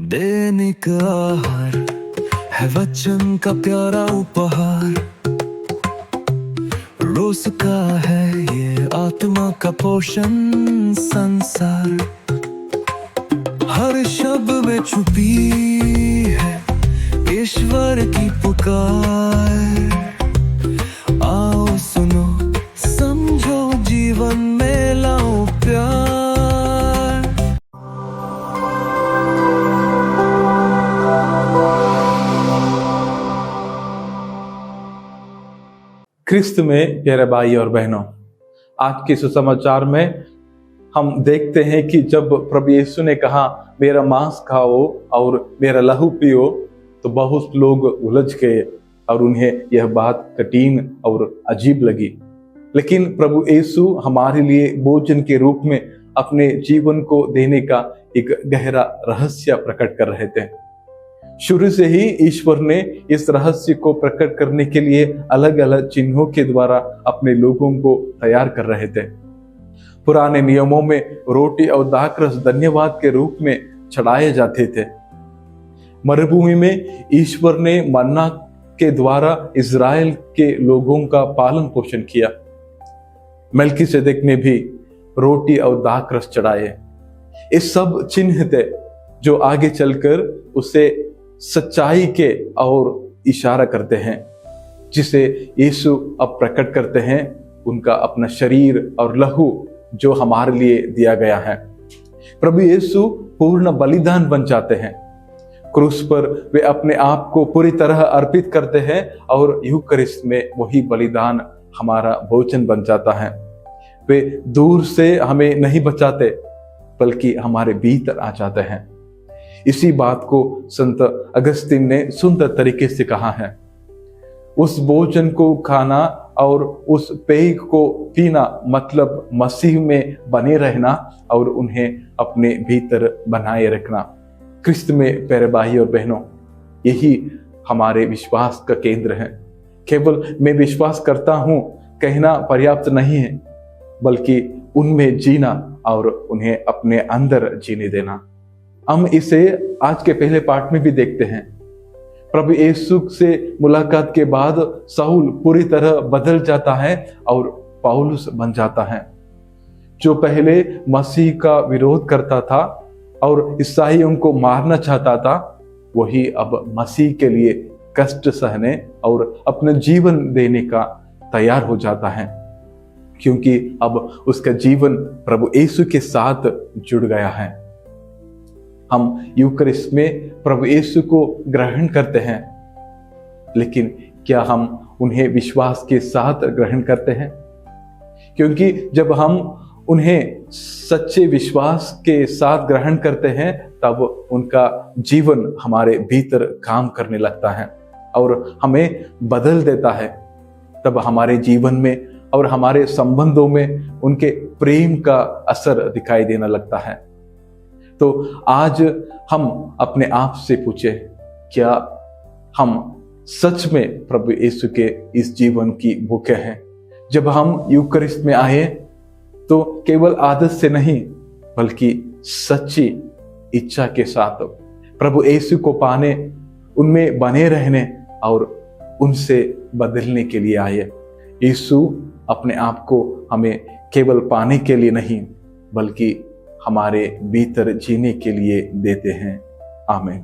दैनिक आहार है वचन का प्यारा उपहार, रोज का है ये आत्मा का पोषण संसार। हर शब्द में छुपी है ईश्वर की पुकार। आओ सुनो समझो जीवन में लाओ प्यार। ख्रिस्त में प्यारे भाई और बहनों, आज के सुसमाचार में हम देखते हैं कि जब प्रभु यीशु ने कहा मेरा मांस खाओ और मेरा लहू पियो, तो बहुत लोग उलझ गए और उन्हें यह बात कठिन और अजीब लगी। लेकिन प्रभु यीशु हमारे लिए भोजन के रूप में अपने जीवन को देने का एक गहरा रहस्य प्रकट कर रहे थे। शुरू से ही ईश्वर ने इस रहस्य को प्रकट करने के लिए अलग अलग चिन्हों के द्वारा अपने लोगों को तैयार कर रहे थे। पुराने नियमों में रोटी और दाखरस धन्यवाद के रूप में चढ़ाए जाते थे। मरुभूमि में ईश्वर ने मन्ना के द्वारा इज़राइल के लोगों का पालन पोषण किया। मेल्कीसेदेक ने भी रोटी और दाखरस चढ़ाए। ये सब चिन्ह थे जो आगे चलकर उसे सच्चाई के और इशारा करते हैं, जिसे यीशु अब प्रकट करते हैं, उनका अपना शरीर और लहू जो हमारे लिए दिया गया है। प्रभु यीशु पूर्ण बलिदान बन जाते हैं। क्रूस पर वे अपने आप को पूरी तरह अर्पित करते हैं और यूकरिस्ट में वही बलिदान हमारा भोजन बन जाता है। वे दूर से हमें नहीं बचाते बल्कि हमारे भीतर आ जाते हैं। इसी बात को संत अगस्तीन ने सुंदर तरीके से कहा है, उस भोजन को खाना और उस पेय को पीना मतलब मसीह में बने रहना और उन्हें अपने भीतर बनाए रखना। ख्रिस्त में प्यारे भाई और बहनों, यही हमारे विश्वास का केंद्र है। केवल मैं विश्वास करता हूं कहना पर्याप्त नहीं है, बल्कि उनमें जीना और उन्हें अपने अंदर जीने देना। हम इसे आज के पहले पाठ में भी देखते हैं। प्रभु यीशु से मुलाकात के बाद शाऊल पूरी तरह बदल जाता है और पौलुस बन जाता है। जो पहले मसीह का विरोध करता था और ईसाइयों को मारना चाहता था, वही अब मसीह के लिए कष्ट सहने और अपना जीवन देने का तैयार हो जाता है, क्योंकि अब उसका जीवन प्रभु यीशु के साथ जुड़ गया है। हम यूकरिस्ट में प्रभु यीशु को ग्रहण करते हैं, लेकिन क्या हम उन्हें विश्वास के साथ ग्रहण करते हैं? क्योंकि जब हम उन्हें सच्चे विश्वास के साथ ग्रहण करते हैं, तब उनका जीवन हमारे भीतर काम करने लगता है और हमें बदल देता है। तब हमारे जीवन में और हमारे संबंधों में उनके प्रेम का असर दिखाई देने लगता है। तो आज हम अपने आप से पूछे, क्या हम सच में प्रभु यीशु के इस जीवन की भूखे हैं? जब हम यूकरिस्ट में आए तो केवल आदत से नहीं बल्कि सच्ची इच्छा के साथ प्रभु यीशु को पाने, उनमें बने रहने और उनसे बदलने के लिए आए। यीशु अपने आप को हमें केवल पाने के लिए नहीं बल्कि हमारे भीतर जीने के लिए देते हैं। आमीन।